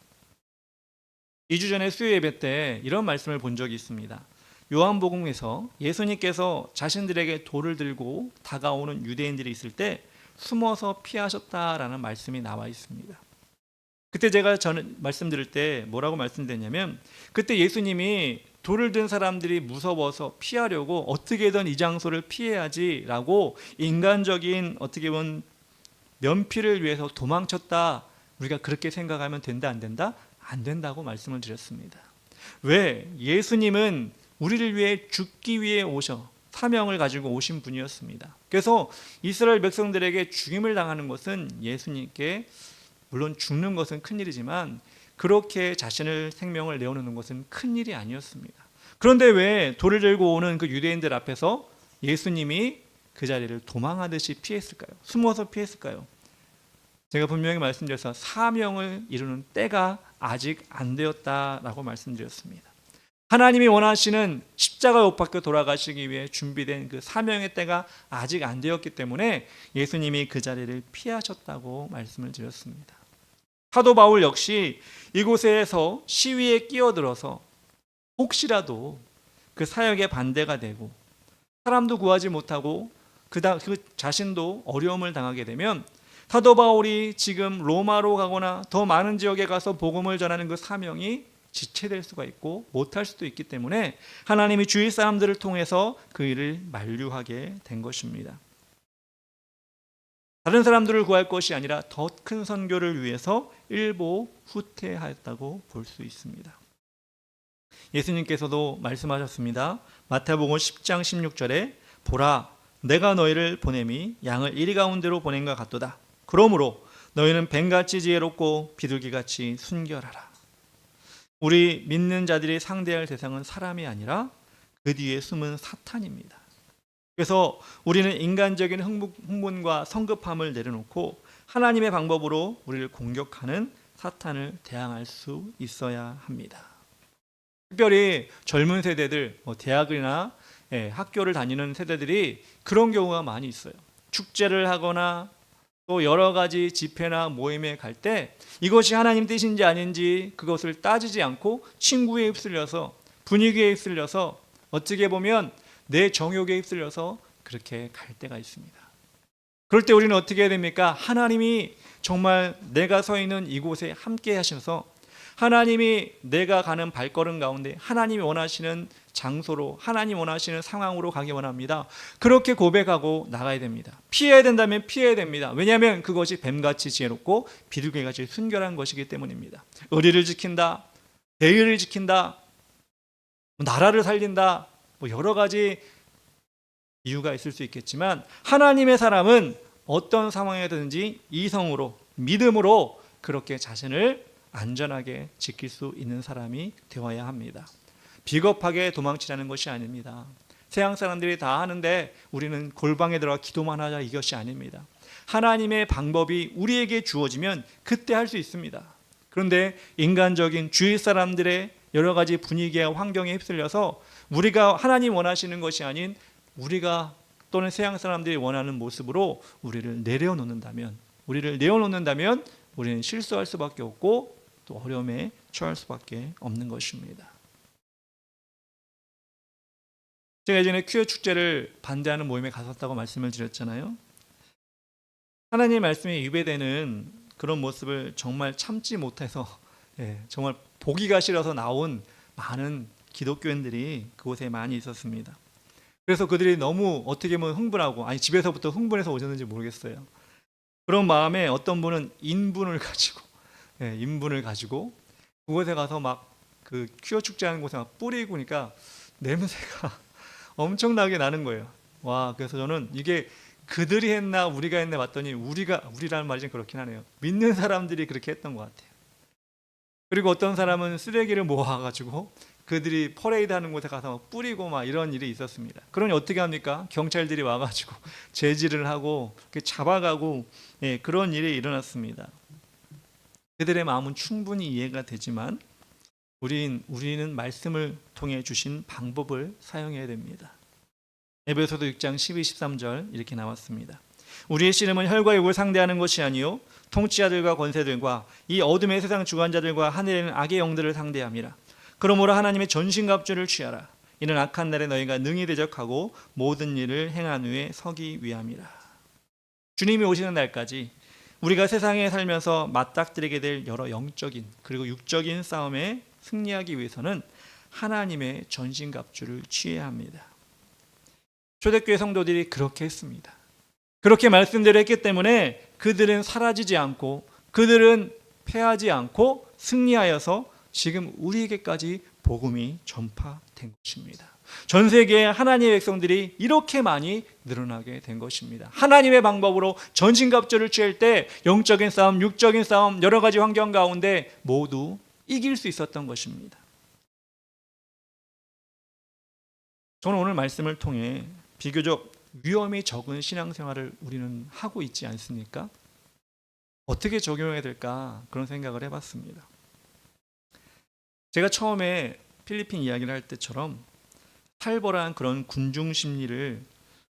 2주 전에 수요 예배 때 이런 말씀을 본 적이 있습니다. 요한복음에서 예수님께서 자신들에게 돌을 들고 다가오는 유대인들이 있을 때 숨어서 피하셨다라는 말씀이 나와 있습니다. 그때 제가 말씀드릴 때 뭐라고 말씀드렸냐면, 그때 예수님이 돌을 든 사람들이 무서워서 피하려고 어떻게든 이 장소를 피해야지라고 인간적인 어떻게 보면 면피를 위해서 도망쳤다. 우리가 그렇게 생각하면 된다, 안 된다? 안 된다고 말씀을 드렸습니다. 왜? 예수님은 우리를 위해 죽기 위해 사명을 가지고 오신 분이었습니다. 그래서 이스라엘 백성들에게 죽임을 당하는 것은, 예수님께 물론 죽는 것은 큰일이지만 그렇게 자신을 생명을 내어놓는 것은 큰일이 아니었습니다. 그런데 왜 돌을 들고 오는 그 유대인들 앞에서 예수님이 그 자리를 도망하듯이 피했을까요? 숨어서 피했을까요? 제가 분명히 말씀드려서 사명을 이루는 때가 아직 안 되었다라고 말씀드렸습니다. 하나님이 원하시는 십자가 못 박혀 돌아가시기 위해 준비된 그 사명의 때가 아직 안 되었기 때문에 예수님이 그 자리를 피하셨다고 말씀을 드렸습니다. 사도 바울 역시 이곳에서 시위에 끼어들어서 혹시라도 그 사역에 반대가 되고 사람도 구하지 못하고 그 자신도 어려움을 당하게 되면 사도 바울이 지금 로마로 가거나 더 많은 지역에 가서 복음을 전하는 그 사명이 지체될 수가 있고 못할 수도 있기 때문에 하나님이 주위 사람들을 통해서 그 일을 만류하게 된 것입니다. 다른 사람들을 구할 것이 아니라 더 큰 선교를 위해서 일보 후퇴하였다고 볼 수 있습니다. 예수님께서도 말씀하셨습니다. 마태복음 10장 16절에 보라, 내가 너희를 보냄이 양을 이리 가운데로 보낸 것 같도다. 그러므로 너희는 뱀같이 지혜롭고 비둘기같이 순결하라. 우리 믿는 자들이 상대할 대상은 사람이 아니라 그 뒤에 숨은 사탄입니다. 그래서 우리는 인간적인 흥분과 성급함을 내려놓고 하나님의 방법으로 우리를 공격하는 사탄을 대항할 수 있어야 합니다. 특별히 젊은 세대들, 대학이나 학교를 다니는 세대들이 그런 경우가 많이 있어요. 축제를 하거나 또 여러 가지 집회나 모임에 갈 때 이것이 하나님 뜻인지 아닌지 그것을 따지지 않고 친구에 휩쓸려서, 분위기에 휩쓸려서, 어떻게 보면 내 정욕에 휩쓸려서 그렇게 갈 때가 있습니다. 그럴 때 우리는 어떻게 해야 됩니까? 하나님이 정말 내가 서 있는 이곳에 함께 하셔서 하나님이 내가 가는 발걸음 가운데 하나님이 원하시는 장소로, 하나님 원하시는 상황으로 가기 원합니다. 그렇게 고백하고 나가야 됩니다. 피해야 된다면 피해야 됩니다. 왜냐하면 그것이 뱀같이 지혜롭고 비둘기같이 순결한 것이기 때문입니다. 의리를 지킨다, 대의를 지킨다, 나라를 살린다, 여러 가지 이유가 있을 수 있겠지만 하나님의 사람은 어떤 상황이든지 이성으로, 믿음으로 그렇게 자신을 안전하게 지킬 수 있는 사람이 되어야 합니다. 비겁하게 도망치자는 것이 아닙니다. 세상 사람들이 다 하는데 우리는 골방에 들어가 기도만 하자, 이것이 아닙니다. 하나님의 방법이 우리에게 주어지면 그때 할 수 있습니다. 그런데 인간적인 주위 사람들의 여러 가지 분위기와 환경에 휩쓸려서 우리가 하나님 원하시는 것이 아닌 우리가 또는 세상 사람들이 원하는 모습으로 우리를 내려놓는다면 우리는 실수할 수밖에 없고 또 어려움에 처할 수밖에 없는 것입니다. 제가 예전에 퀴어 축제를 반대하는 모임에 갔었다고 말씀을 드렸잖아요. 하나님의 말씀에 위배되는 그런 모습을 정말 참지 못해서 정말 보기가 싫어서 나온 많은 기독교인들이 그곳에 많이 있었습니다. 그래서 그들이 너무 어떻게 보면 흥분하고, 아니 집에서부터 흥분해서 오셨는지 모르겠어요. 그런 마음에 어떤 분은 인분을 가지고 그곳에 가서 막 그 퀴어 축제하는 곳에 막 뿌리고 그러니까 냄새가 엄청나게 나는 거예요. 와, 그래서 저는 이게 그들이 했나 우리가 했나 봤더니 우리라는 말이 좀 그렇긴 하네요. 믿는 사람들이 그렇게 했던 것 같아요. 그리고 어떤 사람은 쓰레기를 모아가지고 그들이 퍼레이드 하는 곳에 가서 막 뿌리고 막 이런 일이 있었습니다. 그러니 어떻게 합니까? 경찰들이 와가지고 제지를 하고 잡아가고 그런 일이 일어났습니다. 그들의 마음은 충분히 이해가 되지만 우리는 말씀을 통해 주신 방법을 사용해야 됩니다. 에베소서 6장 12, 13절 이렇게 나왔습니다. 우리의 씨름은 혈과 육을 상대하는 것이 아니요 통치자들과 권세들과 이 어둠의 세상 주관자들과 하늘에 있는 악의 영들을 상대함이라. 그러므로 하나님의 전신갑주를 취하라. 이는 악한 날에 너희가 능히 대적하고 모든 일을 행한 후에 서기 위함이라. 주님이 오시는 날까지 우리가 세상에 살면서 맞닥뜨리게 될 여러 영적인 그리고 육적인 싸움에 승리하기 위해서는 하나님의 전신갑주를 취해야 합니다. 초대교회 성도들이 그렇게 했습니다. 그렇게 말씀대로 했기 때문에 그들은 사라지지 않고 그들은 패하지 않고 승리하여서 지금 우리에게까지 복음이 전파된 것입니다. 전 세계에 하나님의 백성들이 이렇게 많이 늘어나게 된 것입니다. 하나님의 방법으로 전신갑주를 취할 때 영적인 싸움, 육적인 싸움, 여러 가지 환경 가운데 모두 이길 수 있었던 것입니다. 저는 오늘 말씀을 통해 비교적 위험이 적은 신앙생활을 우리는 하고 있지 않습니까? 어떻게 적용해야 될까 그런 생각을 해봤습니다. 제가 처음에 필리핀 이야기를 할 때처럼 살벌한 그런 군중 심리를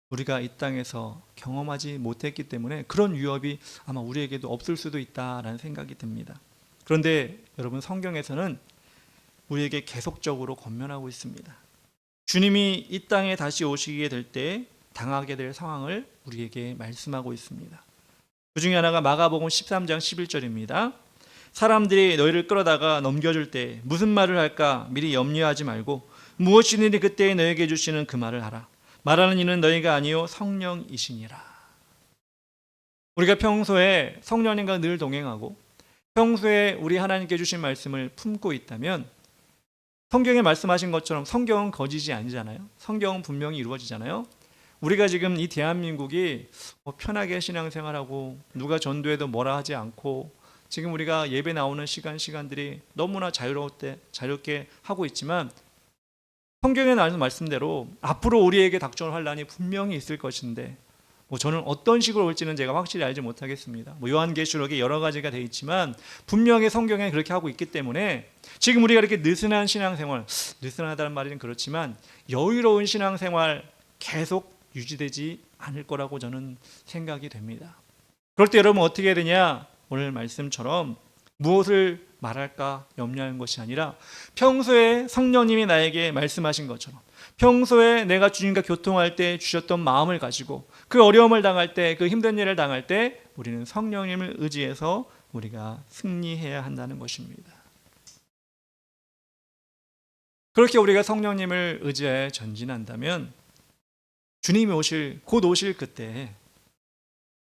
우리가 이 땅에서 경험하지 못했기 때문에 그런 위협이 아마 우리에게도 없을 수도 있다라는 생각이 듭니다. 그런데 여러분, 성경에서는 우리에게 계속적으로 권면하고 있습니다. 주님이 이 땅에 다시 오시게 될 때 당하게 될 상황을 우리에게 말씀하고 있습니다. 그 중에 하나가 마가복음 13장 11절입니다. 사람들이 너희를 끌어다가 넘겨줄 때 무슨 말을 할까 미리 염려하지 말고 무엇이든지 그때에 너에게 주시는 그 말을 하라. 말하는 이는 너희가 아니요 성령이시니라. 우리가 평소에 성령님과 늘 동행하고 평소에 우리 하나님께 주신 말씀을 품고 있다면 성경에 말씀하신 것처럼 성경은 거짓이 아니잖아요. 성경은 분명히 이루어지잖아요. 우리가 지금 이 대한민국이 편하게 신앙생활하고 누가 전도해도 뭐라 하지 않고 지금 우리가 예배 나오는 시간들이 너무나 자유롭게 하고 있지만 성경에 나오는 말씀대로 앞으로 우리에게 닥쳐올 환란이 분명히 있을 것인데 저는 어떤 식으로 올지는 제가 확실히 알지 못하겠습니다. 요한계시록에 여러 가지가 되어 있지만 분명히 성경에 그렇게 하고 있기 때문에 지금 우리가 이렇게 느슨한 신앙생활, 느슨하다는 말은 그렇지만 여유로운 신앙생활 계속 유지되지 않을 거라고 저는 생각이 됩니다. 그럴 때 여러분 어떻게 해야 되냐? 오늘 말씀처럼 무엇을 말할까 염려하는 것이 아니라 평소에 성령님이 나에게 말씀하신 것처럼 평소에 내가 주님과 교통할 때 주셨던 마음을 가지고 그 어려움을 당할 때, 그 힘든 일을 당할 때 우리는 성령님을 의지해서 우리가 승리해야 한다는 것입니다. 그렇게 우리가 성령님을 의지해 전진한다면 주님이 곧 오실 그때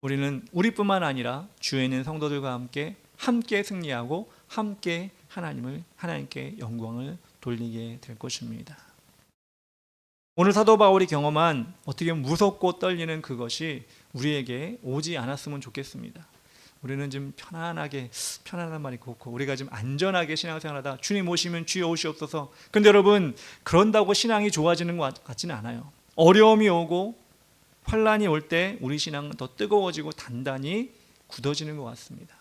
우리는 우리뿐만 아니라 주에 있는 성도들과 함께 승리하고 함께 하나님께 영광을 돌리게 될 것입니다. 오늘 사도 바울이 경험한 어떻게 무섭고 떨리는 그것이 우리에게 오지 않았으면 좋겠습니다. 우리는 좀 편안한 말이 그렇고 우리가 좀 안전하게 신앙생활하다 주님 오시면 주여 오시옵소서. 근데 여러분 그런다고 신앙이 좋아지는 것 같지는 않아요. 어려움이 오고 환란이 올 때 우리 신앙은 더 뜨거워지고 단단히 굳어지는 것 같습니다.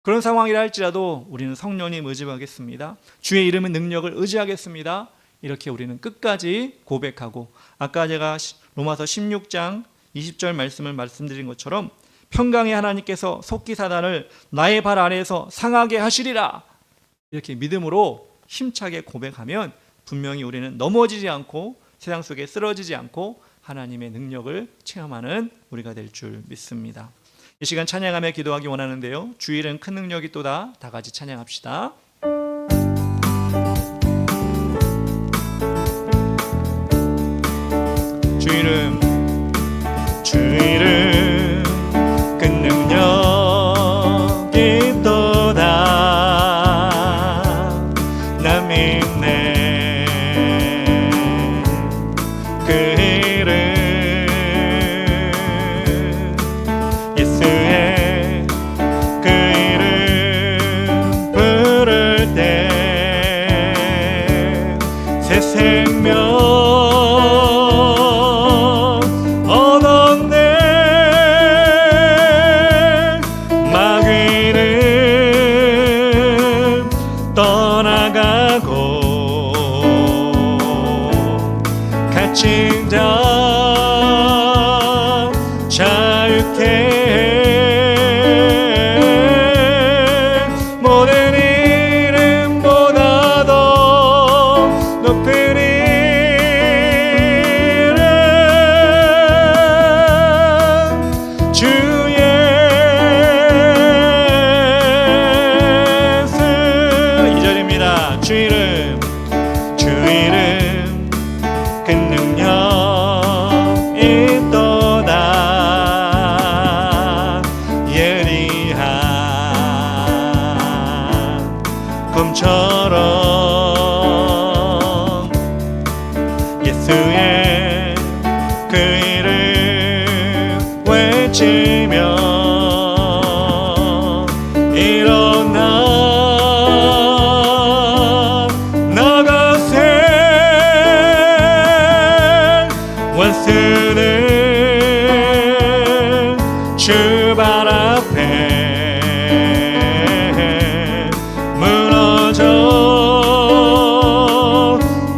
그런 상황이라 할지라도 우리는 성령님 의지하겠습니다. 주의 이름은 능력을 의지하겠습니다. 이렇게 우리는 끝까지 고백하고 아까 제가 로마서 16장 20절 말씀을 말씀드린 것처럼 평강의 하나님께서 속기 사단을 나의 발 아래에서 상하게 하시리라 이렇게 믿음으로 힘차게 고백하면 분명히 우리는 넘어지지 않고 세상 속에 쓰러지지 않고 하나님의 능력을 체험하는 우리가 될 줄 믿습니다. 이 시간 찬양하며 기도하기 원하는데요. 주일은 큰 능력이 또다. 다 같이 찬양합시다. 주 이름 큰 능력이 또다. 나 믿네 그 이름 예수의 그 이름 부를 때 새 생명 갇힌 자 자유케 해 모든 이름보다 더 높은 이름 주 예수 2절입니다. 주 이름 큰 능력이 또다. 예리한 검처럼 예수의 그 이름 외치며 일어나 원수는 주 발 앞에 무너져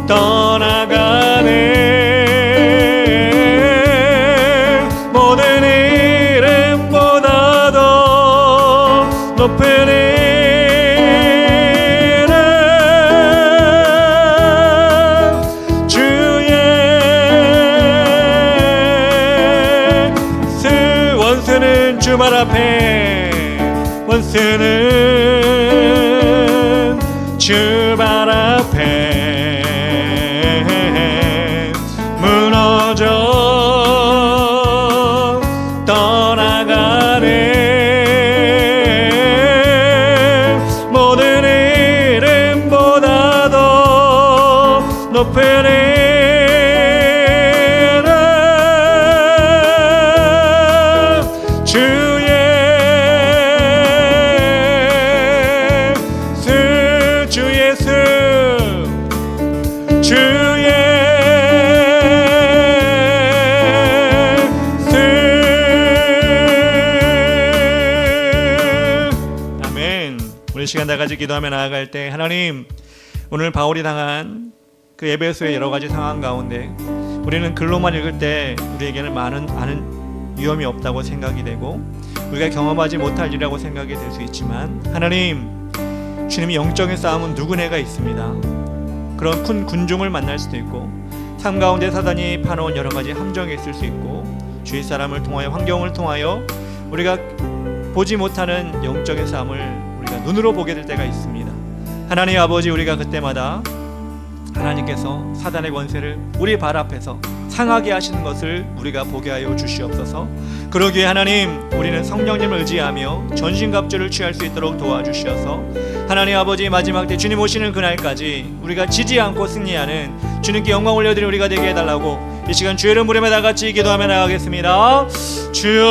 떠나가네. 모든 이름보다 더 높은 주 발 앞에 원수는 주 발 앞에 무너져 떠나가네. 모든 이름보다 더 높은 주 예수 이 시간 다 같이 기도하며 나아갈 때 하나님, 오늘 바울이 당한 그 에베소의 여러 가지 상황 가운데 우리는 글로만 읽을 때 우리에게는 아는 위험이 없다고 생각이 되고 우리가 경험하지 못할 일이라고 생각이 될 수 있지만, 하나님, 주님이 영적인 싸움은 누구네가 있습니다. 그런 큰 군중을 만날 수도 있고 삶 가운데 사단이 파놓은 여러 가지 함정이 있을 수 있고 주위 사람을 통하여, 환경을 통하여 우리가 보지 못하는 영적인 싸움을 우리가 눈으로 보게 될 때가 있습니다. 하나님 아버지, 우리가 그때마다 하나님께서 사단의 권세를 우리 발 앞에서 상하게 하시는 것을 우리가 보게 하여 주시옵소서. 그러기에 하나님, 우리는 성령님을 의지하며 전신갑주를 취할 수 있도록 도와주시어서 하나님 아버지, 마지막 때 주님 오시는 그날까지 우리가 지지 않고 승리하는, 주님께 영광 올려드리는 우리가 되게 해달라고 이 시간 주의 이름 부르며 다 같이 기도하며 나가겠습니다. 주여,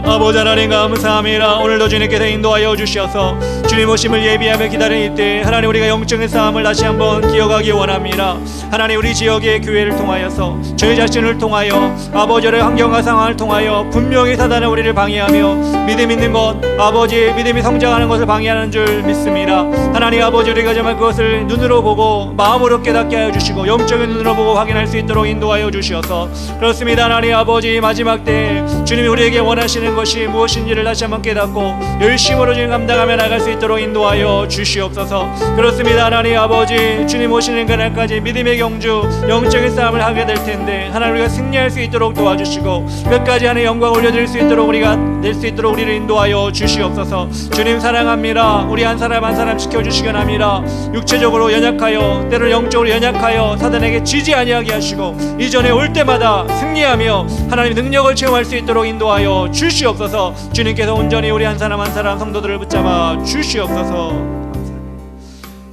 아버지 하나님 감사합니다. 오늘도 주님께서 인도하여 주셔서 주님 오심을 예비하며 기다리는 이때 하나님, 우리가 영적인 싸움을 다시 한번 기억하기 원합니다. 하나님, 우리 지역의 교회를 통하여서 저희 자신을 통하여 아버지의 환경과 상황을 통하여 분명히 사단은 우리를 방해하며 믿음 있는 것, 아버지 믿음이 성장하는 것을 방해하는 줄 믿습니다. 하나님 아버지, 우리가 정말 그것을 눈으로 보고 마음으로 깨닫게 하여 주시고 영적인 눈으로 보고 확인할 수 있도록 인도하여 주시어서, 그렇습니다. 하나님 아버지, 마지막 때 주님이 우리에게 원하시는 것이 무엇인지를 다시 한번 깨닫고 열심으로 주님 감당하며 나갈 수 있도록 인도하여 주시옵소서. 그렇습니다. 하나님 아버지, 주님 오시는 그날까지 믿음의 경주, 영적인 싸움을 하게 될 텐데 하나님, 우리가 승리할 수 있도록 도와주시고 끝까지 하나님 영광 올려드릴 수 있도록 우리가 낼 수 있도록 우리를 인도하여 주시옵소서. 주님 사랑합니다. 우리 한 사람 한 사람 지켜주시기 합니다. 육체적으로 연약하여, 때로 영적으로 연약하여 사단에게 지지 아니하게 하시고 이전에 올 때마다 승리하며 하나님 능력을 체험할 수 있도록 인도하여 주시옵소서. 주님께서 온전히 우리 한 사람 한 사람 성도들을 붙잡아 주시옵소서.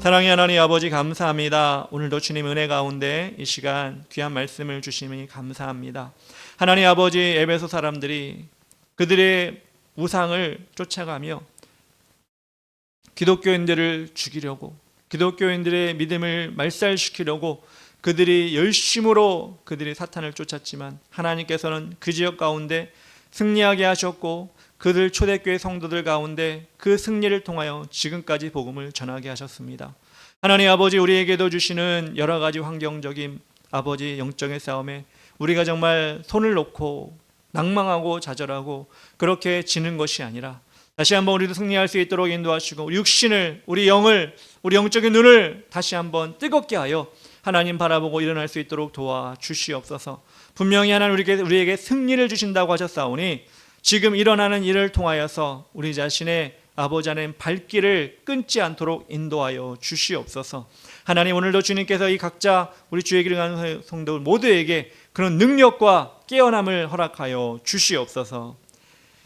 사랑의 하나님 아버지, 감사합니다. 오늘도 주님 은혜 가운데 이 시간 귀한 말씀을 주시니 감사합니다. 하나님 아버지, 에베소 사람들이 그들의 우상을 쫓아가며 기독교인들을 죽이려고, 기독교인들의 믿음을 말살시키려고 그들이 열심으로 그들이 사탄을 쫓았지만 하나님께서는 그 지역 가운데 승리하게 하셨고 그들 초대교회 성도들 가운데 그 승리를 통하여 지금까지 복음을 전하게 하셨습니다. 하나님 아버지, 우리에게도 주시는 여러 가지 환경적인 아버지 영적인 싸움에 우리가 정말 손을 놓고 낭망하고 좌절하고 그렇게 지는 것이 아니라 다시 한번 우리도 승리할 수 있도록 인도하시고 우리 육신을, 우리 영을, 우리 영적인 눈을 다시 한번 뜨겁게 하여 하나님 바라보고 일어날 수 있도록 도와주시옵소서. 분명히 하나님 우리에게 승리를 주신다고 하셨사오니 지금 일어나는 일을 통하여서 우리 자신의 아버지 하나님 발길을 끊지 않도록 인도하여 주시옵소서. 하나님, 오늘도 주님께서 이 각자 우리 주의 길을 가는 성도들 모두에게 그런 능력과 깨어남을 허락하여 주시옵소서.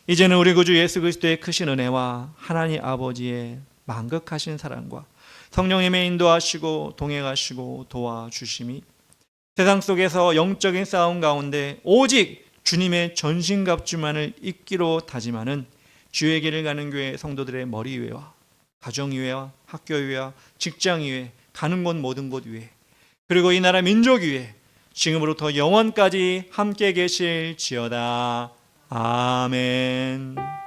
이제는 우리 구주 예수 그리스도의 크신 은혜와 하나님 아버지의 만극하신 사랑과 성령님의 인도하시고 동행하시고 도와주심이 세상 속에서 영적인 싸움 가운데 오직 주님의 전신갑주만을 잇기로 다짐하는 주의 길을 가는 교회 성도들의 머리 위에와 가정 위에와 학교 위에와 직장 위에, 가는 곳 모든 곳 위에, 그리고 이 나라 민족 위에 지금으로부터 영원까지 함께 계실지어다. 아멘.